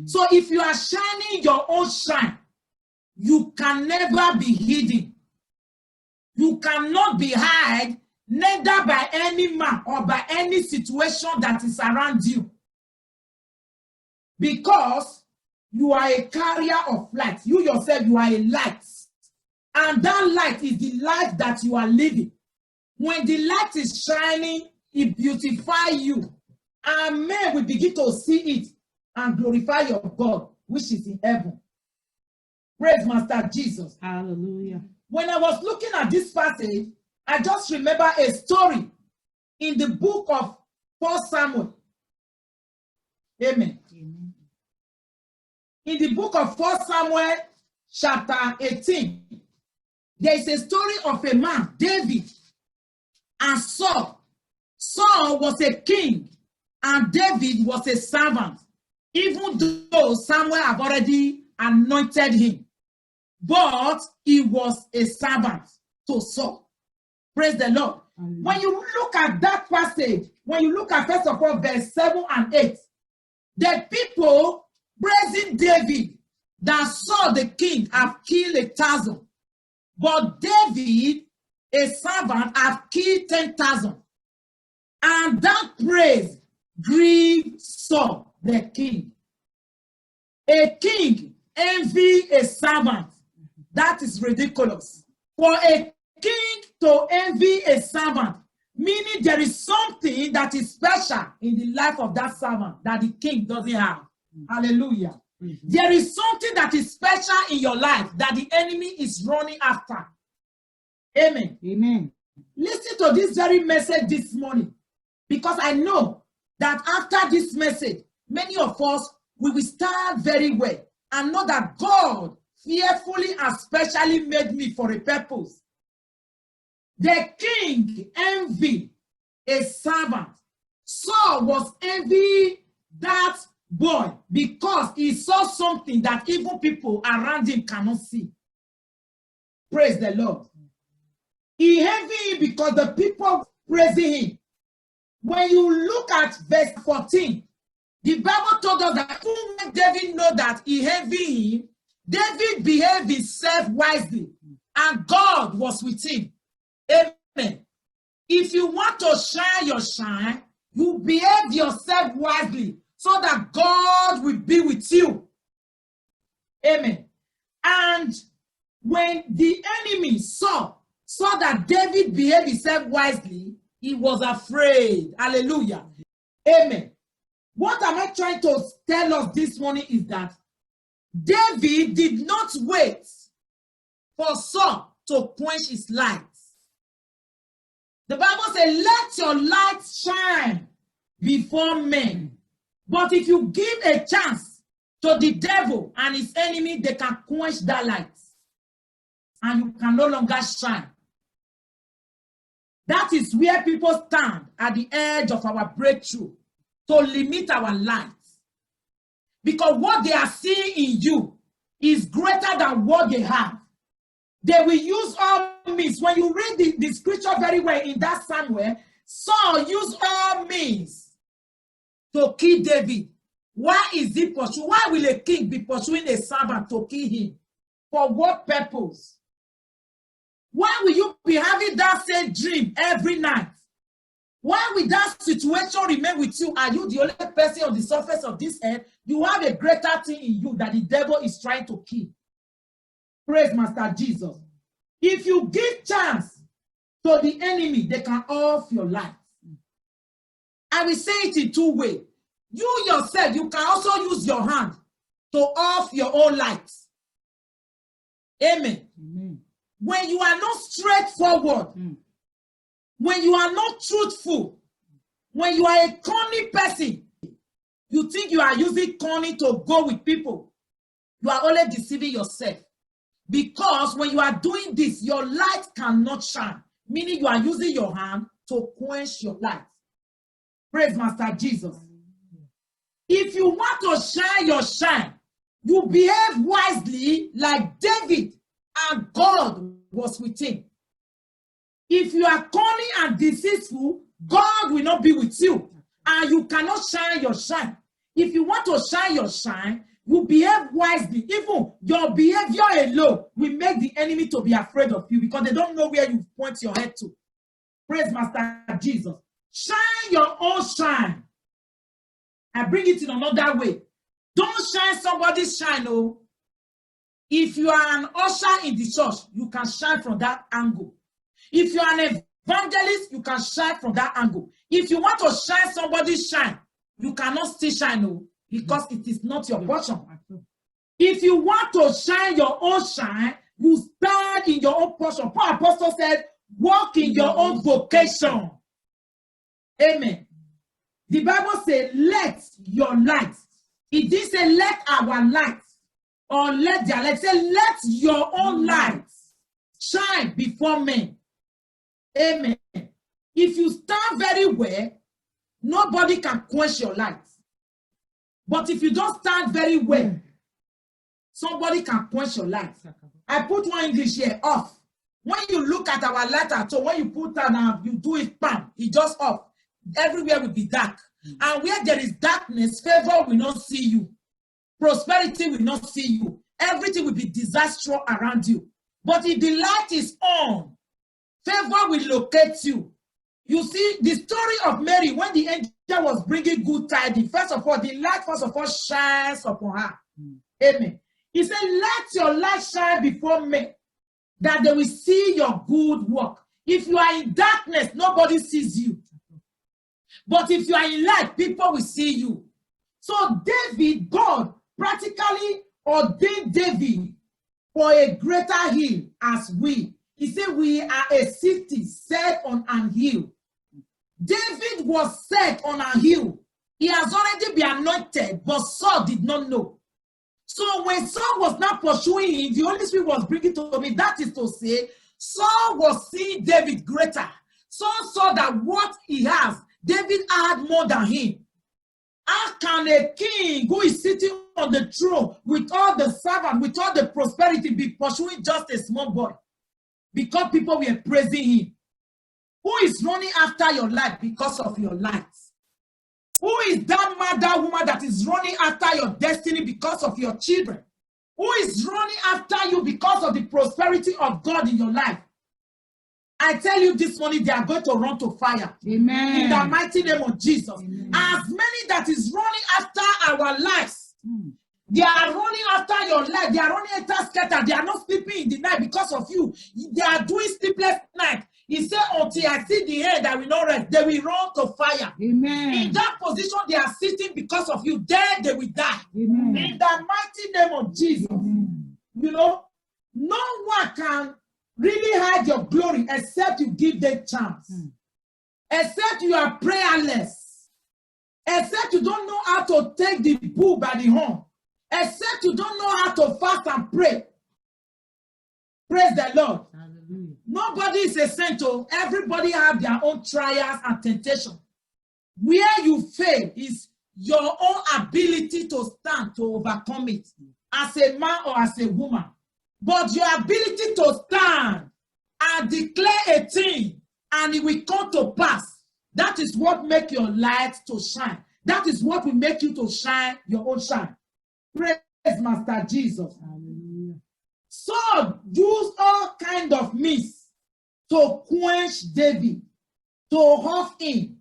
So if you are shining your own shine, you can never be hidden. You cannot be hid, neither by any man or by any situation that is around you. Because you are a carrier of light. You yourself, you are a light. And that light is the life that you are living. When the light is shining, it beautifies you. And men will begin to see it and glorify your God, which is in heaven. Praise Master Jesus. Hallelujah. When I was looking at this passage, I just remember a story in the book of 1 Samuel. Amen. Amen. In the book of 1 Samuel, chapter 18, there is a story of a man, David, and Saul. Saul was a king, and David was a servant, even though Samuel had already anointed him. But he was a servant to Saul. Praise the Lord. When you look at that passage, when you look at, first of all, verse 7 and 8, the people praising David that Saul the king have killed 1,000, but David, a servant, have killed 10,000. And that praise grieved Saul the king. A king envy a servant. That is ridiculous. For a king to envy a servant, meaning there is something that is special in the life of that servant that the king doesn't have. Hallelujah. There is something that is special in your life that the enemy is running after. Amen. Amen. Listen to this very message this morning, because I know that after this message, many of us will stand very well and know that God fearfully and specially made me for a purpose. The king envied a servant. Saul was envying that boy because he saw something that even people around him cannot see. Praise the Lord. He envied him because the people praising him. When you look at verse 14, the Bible told us that when David know that he envied him, David behaved himself wisely, and God was with him. Amen. If you want to shine your shine, you behave yourself wisely so that God will be with you. Amen. And when the enemy saw that David behaved himself wisely, he was afraid. Hallelujah. Amen. What am I trying to tell us this morning is that David did not wait for Saul to quench his light. The Bible says, let your light shine before men. But if you give a chance to the devil and his enemy, they can quench that light. And you can no longer shine. That is where people stand at the edge of our breakthrough to limit our light. Because what they are seeing in you is greater than what they have. They will use all means. When you read the scripture very well in that Samuel, Saul used all means to kill David. Why is he pursuing? Why will a king be pursuing a servant to kill him? For what purpose? Why will you be having that same dream every night? Why will that situation remain with you? Are you the only person on the surface of this earth? You have a greater thing in you that the devil is trying to kill. Praise Master Jesus. If you give chance to the enemy, they can off your life. I will say it in two ways. You yourself, you can also use your hand to off your own light. Amen. Amen. When you are not straightforward, when you are not truthful, when you are a cunning person, you think you are using cunning to go with people, you are only deceiving yourself. Because when you are doing this, your light cannot shine, meaning you are using your hand to quench your light. Praise Master Jesus. If you want to shine your shine, you behave wisely like David, and God was with him. If you are cunning and deceitful, God will not be with you, and you cannot shine your shine. If you want to shine your shine, you behave wisely. Even your behavior alone will make the enemy to be afraid of you because they don't know where you point your head to. Praise Master Jesus. Shine your own shine. I bring it in another way. Don't shine somebody's shine. Oh. If you are an usher in the church, you can shine from that angle. If you are an evangelist, you can shine from that angle. If you want to shine somebody's shine, you cannot still shine, no, because it is not your portion. If you want to shine your own shine, you stand in your own portion. Paul Apostle said, walk in your own vocation. Amen. The Bible says, let your light. It didn't say, let our light or let their light. It said, let your own light shine before men. Amen. If you stand very well, nobody can quench your light. But if you don't stand very well, somebody can quench your light. I put one English here, off. When you look at our light at home, when you put that you do it, bam, it just off. Everywhere will be dark. And where there is darkness, favor will not see you. Prosperity will not see you. Everything will be disastrous around you. But if the light is on, favor will locate you. You see, the story of Mary, when the angel was bringing good tidings, first of all, the light first of all shines upon her. Amen. He said, let your light shine before men, that they will see your good work. If you are in darkness, nobody sees you. But if you are in light, people will see you. So David, God practically ordained David for a greater hill as we. He said, we are a city set on an hill. David was set on a hill. He has already been anointed, but Saul did not know. So when Saul was not pursuing him, the Holy Spirit was bringing to me, that is to say, Saul was seeing David greater. Saul saw that what he has, David had more than him. How can a king who is sitting on the throne with all the servants, with all the prosperity, be pursuing just a small boy? Because people were praising him. Who is running after your life because of your light? Who is that mother woman that is running after your destiny because of your children? Who is running after you because of the prosperity of God in your life? I tell you this morning, they are going to run to fire. Amen. In the mighty name of Jesus. Amen. As many that is running after our lives, they are running after your life. They are running after scatter. They are not sleeping in the night because of you. They are doing sleepless night. He said, until I see the end, I will not rest. They will run to fire. Amen. In that position, they are sitting because of you. Then they will die. Amen. In the mighty name of Jesus. Amen. You know, no one can really hide your glory except you give them chance. Except you are prayerless. Except you don't know how to take the bull by the horn. Except you don't know how to fast and pray. Praise the Lord. Hallelujah. Nobody is a saint. Everybody have their own trials and temptation. Where you fail is your own ability to stand to overcome it as a man or as a woman. But your ability to stand and declare a thing and it will come to pass, that is what makes your light to shine. That is what will make you to shine your own shine. Praise Master Jesus. Hallelujah. Saul used all kind of means to quench David, to off him.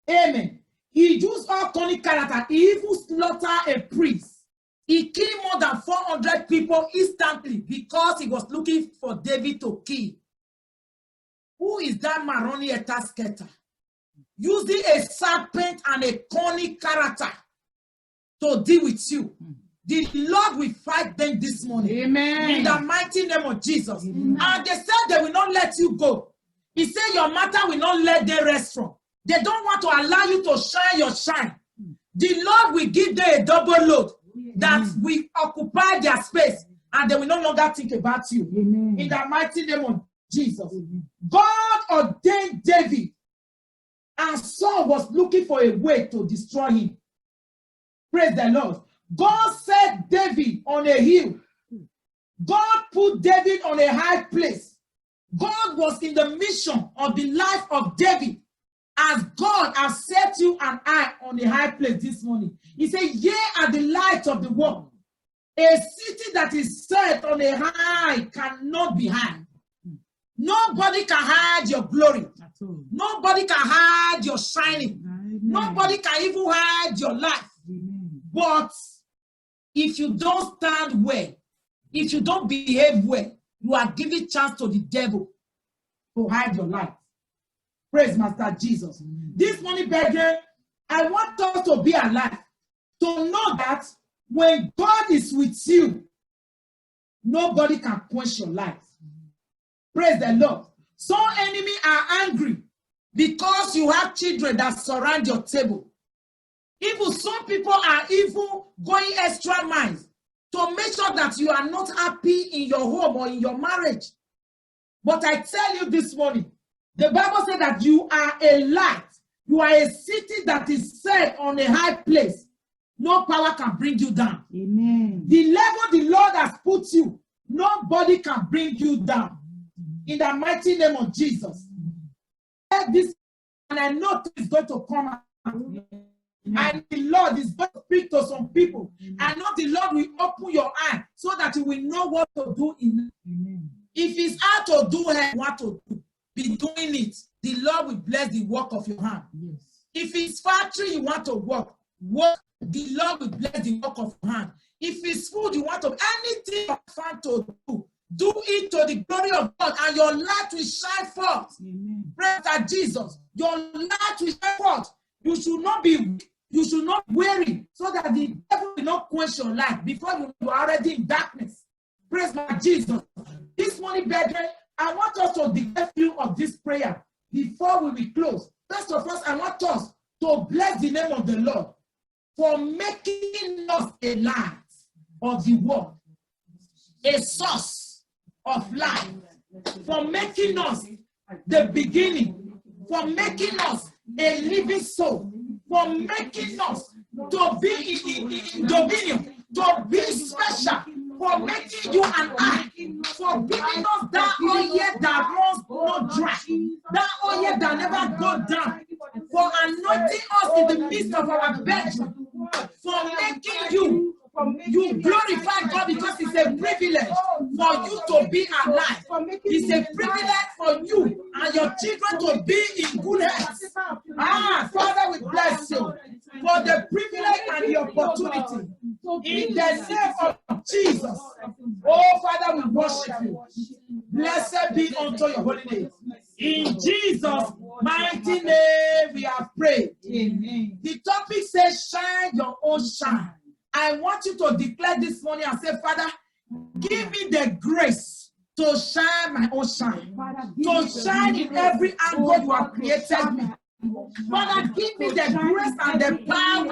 Amen. He used all cunning character. He even slaughtered a priest. He killed more than 400 people instantly because he was looking for David to kill. Who is that man running a tasketer? Using a serpent and a cunning character to deal with you. The Lord will fight them this morning. Amen. In the mighty name of Jesus. Amen. And they said they will not let you go. He said your matter will not let them rest from. They don't want to allow you to shine your shine. The Lord will give them a double load that will occupy their space and they will no longer think about you. Amen. In the mighty name of Jesus. Amen. God ordained David and Saul was looking for a way to destroy him. Praise the Lord. God set David on a hill. God put David on a high place. God was in the mission of the life of David. As God has set you and I on a high place this morning. He said, ye are the light light of the world. A city that is set on a high cannot be hid. Nobody can hide your glory. Nobody can hide your shining. Nobody can even hide your life. But if you don't stand well, if you don't behave well, you are giving chance to the devil to hide your life. Praise Master Jesus. This morning, brethren, I want us to be alive, to know that when God is with you, nobody can quench your life. Praise the Lord. Some enemies are angry because you have children that surround your table. Even some people are even going extra miles to make sure that you are not happy in your home or in your marriage. But I tell you this morning, the Bible says that you are a light. You are a city that is set on a high place. No power can bring you down. Amen. The level the Lord has put you, nobody can bring you down. In the mighty name of Jesus. This, and I know it's going to come out. And the Lord is going to speak to some people. I know the Lord will open your eye so that you will know what to do in it. If it's hard to do what to do, be doing it. The Lord will bless the work of your hand. Yes. If it's factory you want to work, the Lord will bless the work of your hand. If it's food you want to, anything you want to do it to the glory of God, and your light will shine forth. Praise Jesus. Your light will shine forth. You should not be weak. You should not worry, so that the devil will not quench your light before you are already in darkness. Praise my Jesus. This morning, brethren, I want us to declare a few of this prayer before we will close. First of all, I want us to bless the name of the Lord for making us a light of the world, a source of life, for making us the beginning, for making us a living soul, for making us to be in dominion, to be special, for making you and I, for giving us that oil that runs not dry, that oil that never go down, for anointing us in the midst of our bedroom, for making you glorify God, because it's a privilege for you to be alive. It's a privilege for you and your children to be in good health. Father, we bless you for the privilege and the opportunity. In the name of Jesus. Oh, Father, we worship you. Blessed be unto your holy name. In Jesus' mighty name we have prayed. Amen. The topic says, shine your own shine. I want you to declare this morning and say, Father, give me the grace to shine my own shine, to shine in every angle you have created me. Father, give me the grace and the power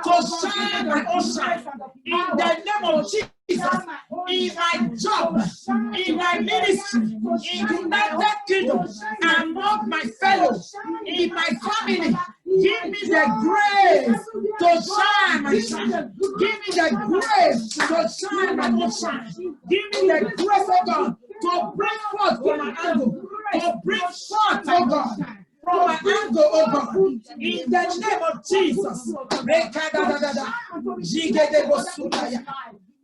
to shine my own shine in the name of Jesus. In my job, in my ministry, in the United Kingdom, among my fellows, in my family, give me the grace to shine my shine. Give me the grace to shine my own shine. Give me the grace, oh God, to break forth from my angle, to break forth, oh God, from my angle, oh God, in the name of Jesus.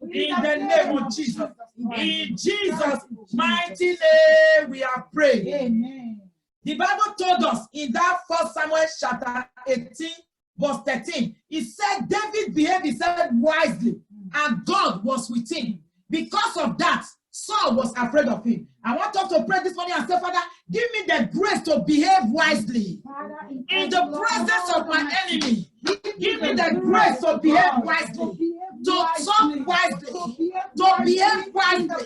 In the name of Jesus. In Jesus' mighty name we are praying. Amen. The Bible told us in that 1 Samuel chapter 18, verse 13, it said David behaved himself wisely and God was with him. Because of that, Saul was afraid of him. I want us to pray this morning and say, Father, give me the grace to behave wisely in the presence of my enemy. Give me the grace to behave wisely, to talk wisely, to behave wisely,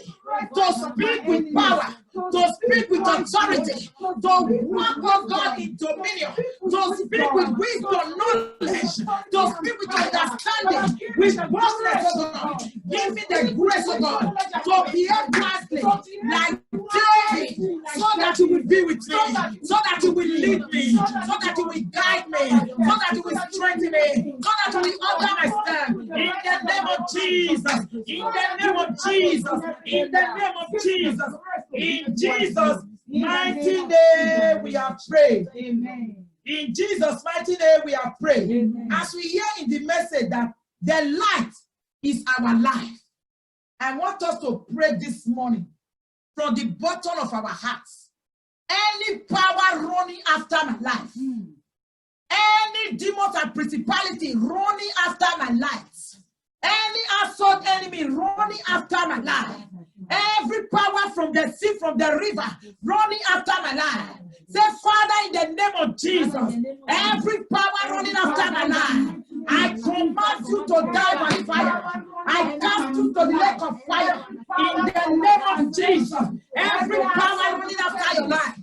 to speak with power, to speak with authority, to walk, oh God, in dominion, to speak with wisdom, knowledge, to speak with understanding, with boldness, oh God. Give me the grace, oh God, to behave wisely like David, so that you will be with me, so that you will lead me, so that you will guide me, so that you will strengthen me, so that you will order my step. In the name of Jesus, in the name of Jesus, in the name of Jesus, in Jesus' mighty name we have prayed. Amen. In Jesus' mighty name, we are praying. Amen. As we hear in the message that the light is our life, I want us to pray this morning from the bottom of our hearts. Any power running after my life, any demons and principality running after my life, any assault enemy running after my life, every power from the sea, from the river, running after my life. Say, Father, in the name of Jesus, every power running after my life, I command you to die by fire. I cast you to the lake of fire in the name of Jesus. Every power running after your life,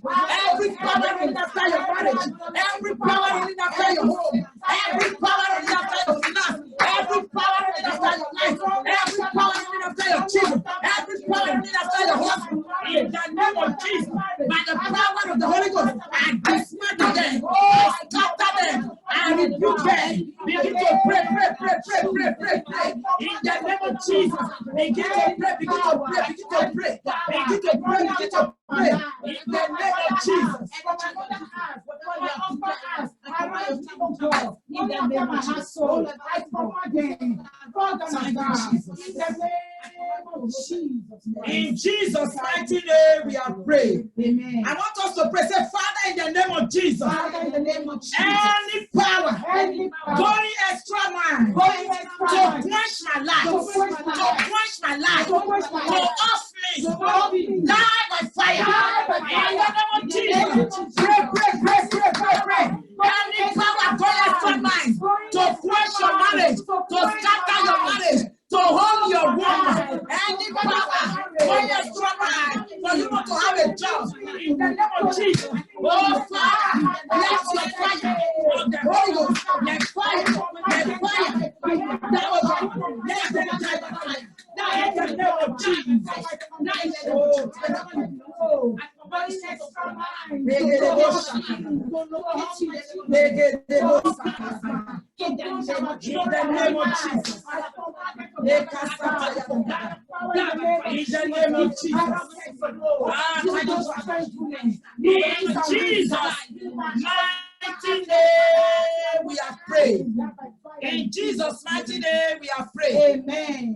every power running after your marriage, every power running after your home, every power running after your finance, every power running after your life, every power running after your children, every power running after your husband, in the name of Jesus, by the power of the Holy Ghost, I dismantle them, I scatter them, I rebuke them. Begin to pray, in the name of Jesus. Begin to pray, begin to pray, begin to pray, begin to pray, begin to pray, in the name of Jesus. In the name of Jesus. In Jesus' mighty name, we are praying. Amen. I want us to pray. Say, Father, in the name of Jesus, Father, in the name of Jesus, any power going extra mile to quench my life, to off me, die by fire. In the name of Jesus, pray. Any power going extra mile to quench your marriage, to scatter your marriage, to hold your womb, any power going extra mile for you not to have a job, in the name of Jesus. Oh Father, let your fire of the Holy Ghost, let fire, that was let them die by fire. In the name of Jesus. In the name of Jesus. In Jesus' mighty name we are praying. In Jesus' mighty name we are praying. Amen.